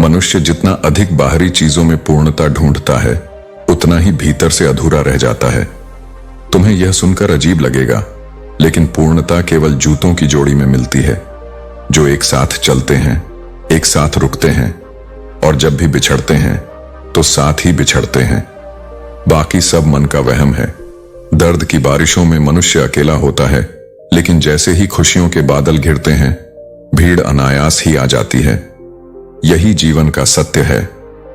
मनुष्य जितना अधिक बाहरी चीजों में पूर्णता ढूंढता है, उतना ही भीतर से अधूरा रह जाता है। तुम्हें यह सुनकर अजीब लगेगा, लेकिन पूर्णता केवल जूतों की जोड़ी में मिलती है, जो एक साथ चलते हैं, एक साथ रुकते हैं, और जब भी बिछड़ते हैं तो साथ ही बिछड़ते हैं। बाकी सब मन का वहम है। दर्द की बारिशों में मनुष्य अकेला होता है, लेकिन जैसे ही खुशियों के बादल घिरते हैं, भीड़ अनायास ही आ जाती है। यही जीवन का सत्य है।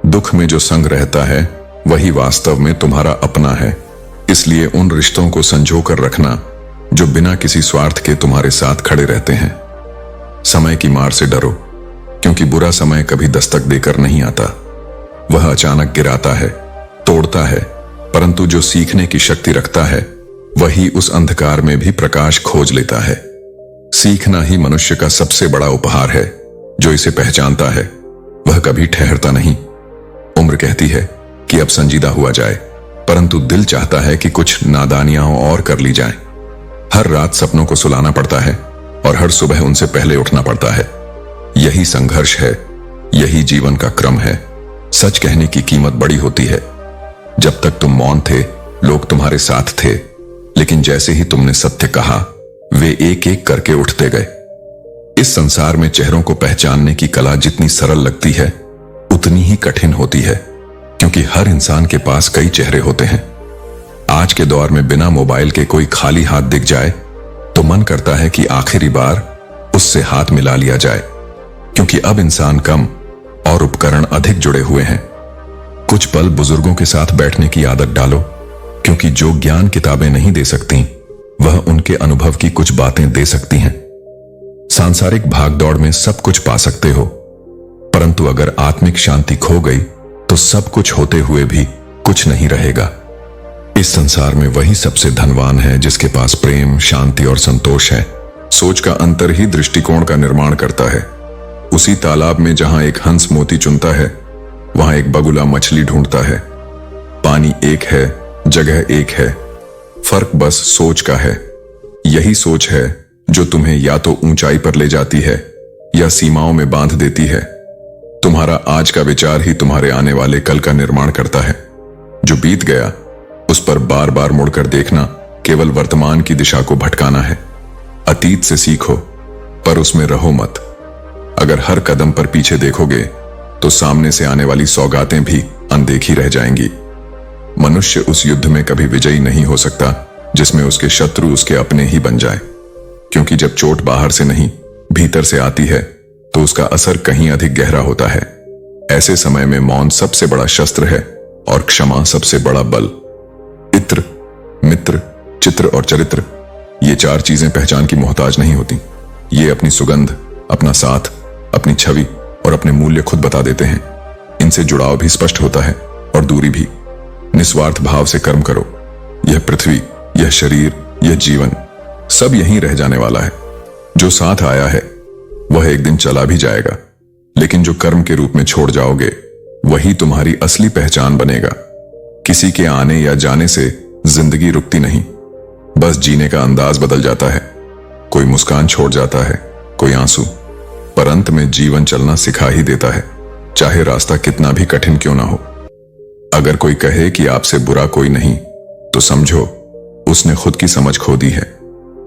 दुख में जो संग रहता है, वही वास्तव में तुम्हारा अपना है। इसलिए उन रिश्तों को संजो कर रखना जो बिना किसी स्वार्थ के तुम्हारे साथ खड़े रहते हैं। समय की मार से डरो, क्योंकि बुरा समय कभी दस्तक देकर नहीं आता। वह अचानक गिराता है, तोड़ता है, परंतु जो सीखने की शक्ति रखता है, वही उस अंधकार में भी प्रकाश खोज लेता है। सीखना ही मनुष्य का सबसे बड़ा उपहार है। जो इसे पहचानता है, वह कभी ठहरता नहीं। उम्र कहती है कि अब संजीदा हुआ जाए, परंतु दिल चाहता है कि कुछ नादानियां और कर ली जाएं। हर रात सपनों को सुलाना पड़ता है और हर सुबह उनसे पहले उठना पड़ता है। यही संघर्ष है, यही जीवन का क्रम है। सच कहने की कीमत बड़ी होती है। जब तक तुम मौन थे, लोग तुम्हारे साथ थे, लेकिन जैसे ही तुमने सत्य कहा, वे एक एक करके उठते गए। इस संसार में चेहरों को पहचानने की कला जितनी सरल लगती है, उतनी ही कठिन होती है, क्योंकि हर इंसान के पास कई चेहरे होते हैं। आज के दौर में बिना मोबाइल के कोई खाली हाथ दिख जाए तो मन करता है कि आखिरी बार उससे हाथ मिला लिया जाए, क्योंकि अब इंसान कम और उपकरण अधिक जुड़े हुए हैं। कुछ पल बुजुर्गों के साथ बैठने की आदत डालो, क्योंकि जो ज्ञान किताबें नहीं दे सकती, वह उनके अनुभव की कुछ बातें दे सकती हैं। सांसारिक भागदौड़ में सब कुछ पा सकते हो, परंतु अगर आत्मिक शांति खो गई तो सब कुछ होते हुए भी कुछ नहीं रहेगा। इस संसार में वही सबसे धनवान है जिसके पास प्रेम, शांति और संतोष है। सोच का अंतर ही दृष्टिकोण का निर्माण करता है। उसी तालाब में जहां एक हंस मोती चुनता है, वहां एक बगुला मछली ढूंढता है। पानी एक है, जगह एक है, फर्क बस सोच का है। यही सोच है जो तुम्हें या तो ऊंचाई पर ले जाती है या सीमाओं में बांध देती है। तुम्हारा आज का विचार ही तुम्हारे आने वाले कल का निर्माण करता है। जो बीत गया, उस पर बार बार मुड़कर देखना केवल वर्तमान की दिशा को भटकाना है। अतीत से सीखो, पर उसमें रहो मत। अगर हर कदम पर पीछे देखोगे तो सामने से आने वाली सौगातें भी अनदेखी रह जाएंगी। मनुष्य उस युद्ध में कभी विजयी नहीं हो सकता जिसमें उसके शत्रु उसके अपने ही बन जाए, क्योंकि जब चोट बाहर से नहीं भीतर से आती है तो उसका असर कहीं अधिक गहरा होता है। ऐसे समय में मौन सबसे बड़ा शस्त्र है और क्षमा सबसे बड़ा बल। इत्र, मित्र, चित्र और चरित्र, ये चार चीजें पहचान की मोहताज नहीं होती। ये अपनी सुगंध, अपना साथ, अपनी छवि और अपने मूल्य खुद बता देते हैं। इनसे जुड़ाव भी स्पष्ट होता है और दूरी भी। निस्वार्थ भाव से कर्म करो। यह पृथ्वी, यह शरीर, यह जीवन सब यहीं रह जाने वाला है। जो साथ आया है वह एक दिन चला भी जाएगा, लेकिन जो कर्म के रूप में छोड़ जाओगे, वही तुम्हारी असली पहचान बनेगा। किसी के आने या जाने से जिंदगी रुकती नहीं, बस जीने का अंदाज बदल जाता है। कोई मुस्कान छोड़ जाता है, कोई आंसू, पर अंत में जीवन चलना सिखा ही देता है, चाहे रास्ता कितना भी कठिन क्यों ना हो। अगर कोई कहे कि आपसे बुरा कोई नहीं, तो समझो उसने खुद की समझ खो दी है।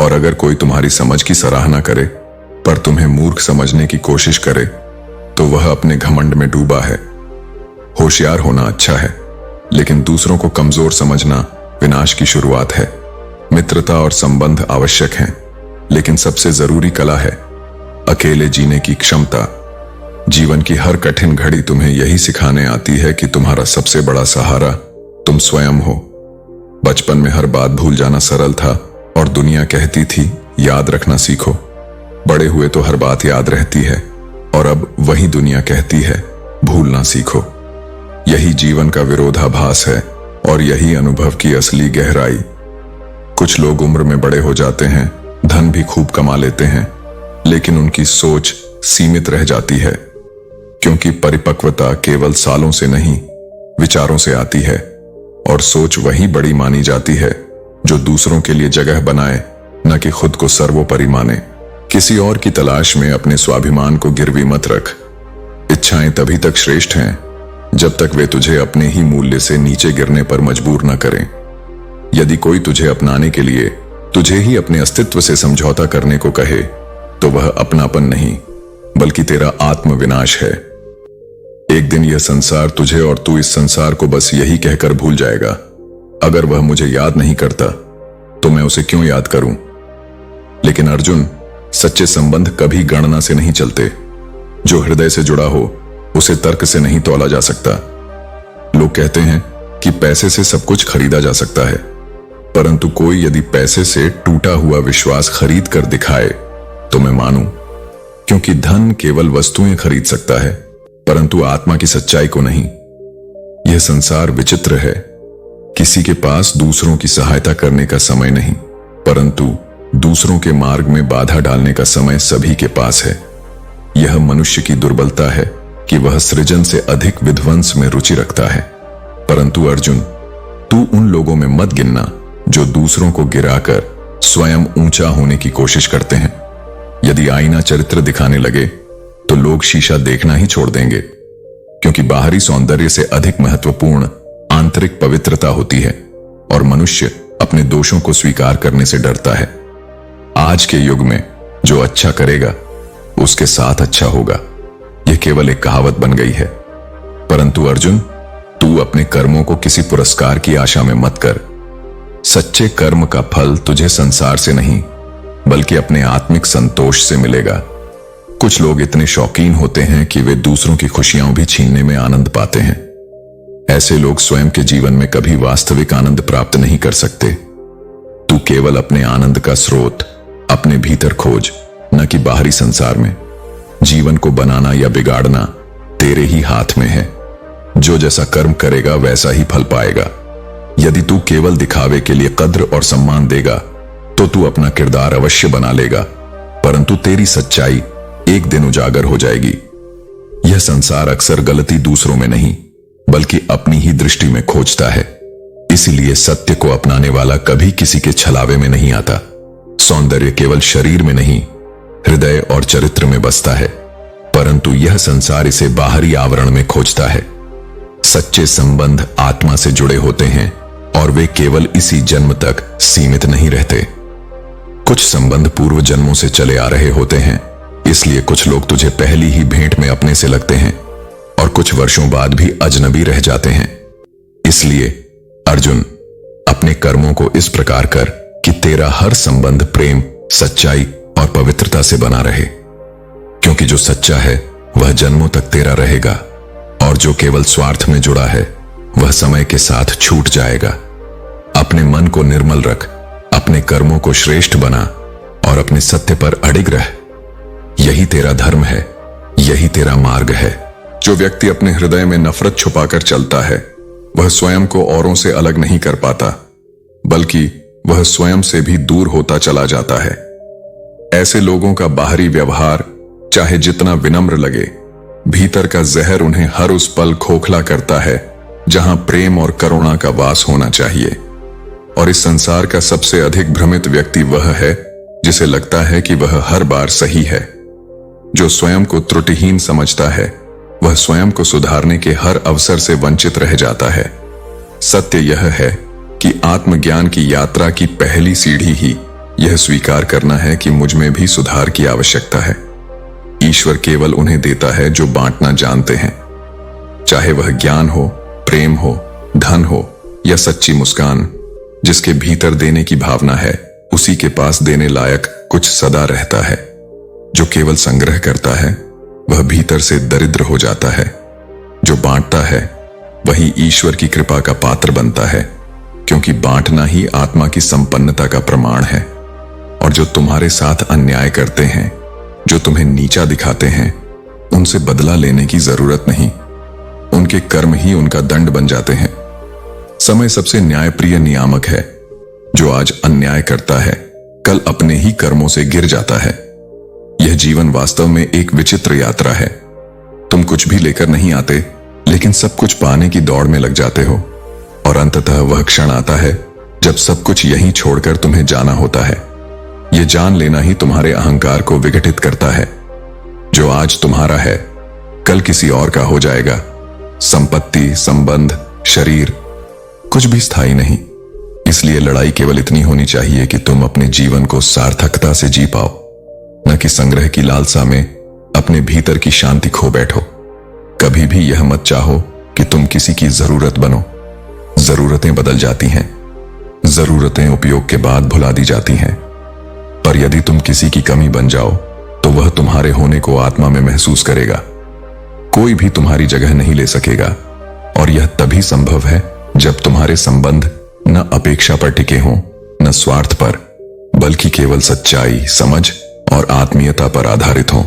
और अगर कोई तुम्हारी समझ की सराहना करे पर तुम्हें मूर्ख समझने की कोशिश करे, तो वह अपने घमंड में डूबा है। होशियार होना अच्छा है, लेकिन दूसरों को कमजोर समझना विनाश की शुरुआत है। मित्रता और संबंध आवश्यक हैं, लेकिन सबसे जरूरी कला है अकेले जीने की क्षमता। जीवन की हर कठिन घड़ी तुम्हें यही सिखाने आती है कि तुम्हारा सबसे बड़ा सहारा तुम स्वयं हो। बचपन में हर बात भूल जाना सरल था और दुनिया कहती थी याद रखना सीखो। बड़े हुए तो हर बात याद रहती है और अब वही दुनिया कहती है भूलना सीखो। यही जीवन का विरोधाभास है और यही अनुभव की असली गहराई। कुछ लोग उम्र में बड़े हो जाते हैं, धन भी खूब कमा लेते हैं, लेकिन उनकी सोच सीमित रह जाती है, क्योंकि परिपक्वता केवल सालों से नहीं, विचारों से आती है। और सोच वही बड़ी मानी जाती है जो दूसरों के लिए जगह बनाए, न कि खुद को सर्वोपरि माने। किसी और की तलाश में अपने स्वाभिमान को गिरवी मत रख। इच्छा इच्छाएं तभी तक श्रेष्ठ हैं जब तक वे तुझे अपने ही मूल्य से नीचे गिरने पर मजबूर न करें। यदि कोई तुझे अपनाने के लिए तुझे ही अपने अस्तित्व से समझौता करने को कहे तो वह अपनापन नहीं बल्कि तेरा आत्मविनाश है। एक दिन यह संसार तुझे और तू इस संसार को बस यही कहकर भूल जाएगा, अगर वह मुझे याद नहीं करता तो मैं उसे क्यों याद करूं। लेकिन अर्जुन, सच्चे संबंध कभी गणना से नहीं चलते। जो हृदय से जुड़ा हो उसे तर्क से नहीं तौला जा सकता। लोग कहते हैं कि पैसे से सब कुछ खरीदा जा सकता है, परंतु कोई यदि पैसे से टूटा हुआ विश्वास खरीद कर दिखाए तो मैं मानूं, क्योंकि धन केवल वस्तुएं खरीद सकता है परंतु आत्मा की सच्चाई को नहीं। यह संसार विचित्र है। किसी के पास दूसरों की सहायता करने का समय नहीं, परंतु दूसरों के मार्ग में बाधा डालने का समय सभी के पास है। यह मनुष्य की दुर्बलता है कि वह सृजन से अधिक विध्वंस में रुचि रखता है। परंतु अर्जुन, तू उन लोगों में मत गिनना जो दूसरों को गिराकर स्वयं ऊंचा होने की कोशिश करते हैं। यदि आईना चरित्र दिखाने लगे तो लोग शीशा देखना ही छोड़ देंगे, क्योंकि बाहरी सौंदर्य से अधिक महत्वपूर्ण आंतरिक पवित्रता होती है और मनुष्य अपने दोषों को स्वीकार करने से डरता है। आज के युग में जो अच्छा करेगा उसके साथ अच्छा होगा, यह केवल एक कहावत बन गई है। परंतु अर्जुन, तू अपने कर्मों को किसी पुरस्कार की आशा में मत कर। सच्चे कर्म का फल तुझे संसार से नहीं बल्कि अपने आत्मिक संतोष से मिलेगा। कुछ लोग इतने शौकीन होते हैं कि वे दूसरों की खुशियां भी छीनने में आनंद पाते हैं। ऐसे लोग स्वयं के जीवन में कभी वास्तविक आनंद प्राप्त नहीं कर सकते। तू केवल अपने आनंद का स्रोत अपने भीतर खोज, न कि बाहरी संसार में। जीवन को बनाना या बिगाड़ना तेरे ही हाथ में है। जो जैसा कर्म करेगा वैसा ही फल पाएगा। यदि तू केवल दिखावे के लिए कद्र और सम्मान देगा तो तू अपना किरदार अवश्य बना लेगा, परंतु तेरी सच्चाई एक दिन उजागर हो जाएगी। यह संसार अक्सर गलती दूसरों में नहीं बल्कि अपनी ही दृष्टि में खोजता है। इसीलिए सत्य को अपनाने वाला कभी किसी के छलावे में नहीं आता। सौंदर्य केवल शरीर में नहीं, हृदय और चरित्र में बसता है, परंतु यह संसार इसे बाहरी आवरण में खोजता है। सच्चे संबंध आत्मा से जुड़े होते हैं और वे केवल इसी जन्म तक सीमित नहीं रहते। कुछ संबंध पूर्व जन्मों से चले आ रहे होते हैं, इसलिए कुछ लोग तुझे पहली ही भेंट में अपने से लगते हैं और कुछ वर्षों बाद भी अजनबी रह जाते हैं। इसलिए अर्जुन, अपने कर्मों को इस प्रकार कर कि तेरा हर संबंध प्रेम, सच्चाई और पवित्रता से बना रहे, क्योंकि जो सच्चा है वह जन्मों तक तेरा रहेगा और जो केवल स्वार्थ में जुड़ा है वह समय के साथ छूट जाएगा। अपने मन को निर्मल रख, अपने कर्मों को श्रेष्ठ बना और अपने सत्य पर अडिग रह। यही तेरा धर्म है, यही तेरा मार्ग है। जो व्यक्ति अपने हृदय में नफरत छुपाकर चलता है वह स्वयं को औरों से अलग नहीं कर पाता, बल्कि वह स्वयं से भी दूर होता चला जाता है। ऐसे लोगों का बाहरी व्यवहार चाहे जितना विनम्र लगे, भीतर का जहर उन्हें हर उस पल खोखला करता है जहां प्रेम और करुणा का वास होना चाहिए। और इस संसार का सबसे अधिक भ्रमित व्यक्ति वह है जिसे लगता है कि वह हर बार सही है। जो स्वयं को त्रुटिहीन समझता है वह स्वयं को सुधारने के हर अवसर से वंचित रह जाता है। सत्य यह है कि आत्मज्ञान की यात्रा की पहली सीढ़ी ही यह स्वीकार करना है कि मुझ में भी सुधार की आवश्यकता है। ईश्वर केवल उन्हें देता है जो बांटना जानते हैं, चाहे वह ज्ञान हो, प्रेम हो, धन हो या सच्ची मुस्कान। जिसके भीतर देने की भावना है उसी के पास देने लायक कुछ सदा रहता है। जो केवल संग्रह करता है वह भीतर से दरिद्र हो जाता है। जो बांटता है वही ईश्वर की कृपा का पात्र बनता है, क्योंकि बांटना ही आत्मा की संपन्नता का प्रमाण है। और जो तुम्हारे साथ अन्याय करते हैं, जो तुम्हें नीचा दिखाते हैं, उनसे बदला लेने की जरूरत नहीं। उनके कर्म ही उनका दंड बन जाते हैं। समय सबसे न्यायप्रिय नियामक है। जो आज अन्याय करता है कल अपने ही कर्मों से गिर जाता है। यह जीवन वास्तव में एक विचित्र यात्रा है। तुम कुछ भी लेकर नहीं आते, लेकिन सब कुछ पाने की दौड़ में लग जाते हो। और अंततः वह क्षण आता है जब सब कुछ यहीं छोड़कर तुम्हें जाना होता है। यह जान लेना ही तुम्हारे अहंकार को विघटित करता है। जो आज तुम्हारा है कल किसी और का हो जाएगा। संपत्ति, संबंध, शरीर कुछ भी स्थायी नहीं। इसलिए लड़ाई केवल इतनी होनी चाहिए कि तुम अपने जीवन को सार्थकता से जी पाओ, न कि संग्रह की लालसा में अपने भीतर की शांति खो बैठो। कभी भी यह मत चाहो कि तुम किसी की जरूरत बनो। जरूरतें बदल जाती हैं, जरूरतें उपयोग के बाद भुला दी जाती हैं। पर यदि तुम किसी की कमी बन जाओ तो वह तुम्हारे होने को आत्मा में महसूस करेगा। कोई भी तुम्हारी जगह नहीं ले सकेगा, और यह तभी संभव है जब तुम्हारे संबंध न अपेक्षा पर टिके हों, न स्वार्थ पर, बल्कि केवल सच्चाई, समझ और आत्मीयता पर आधारित हों।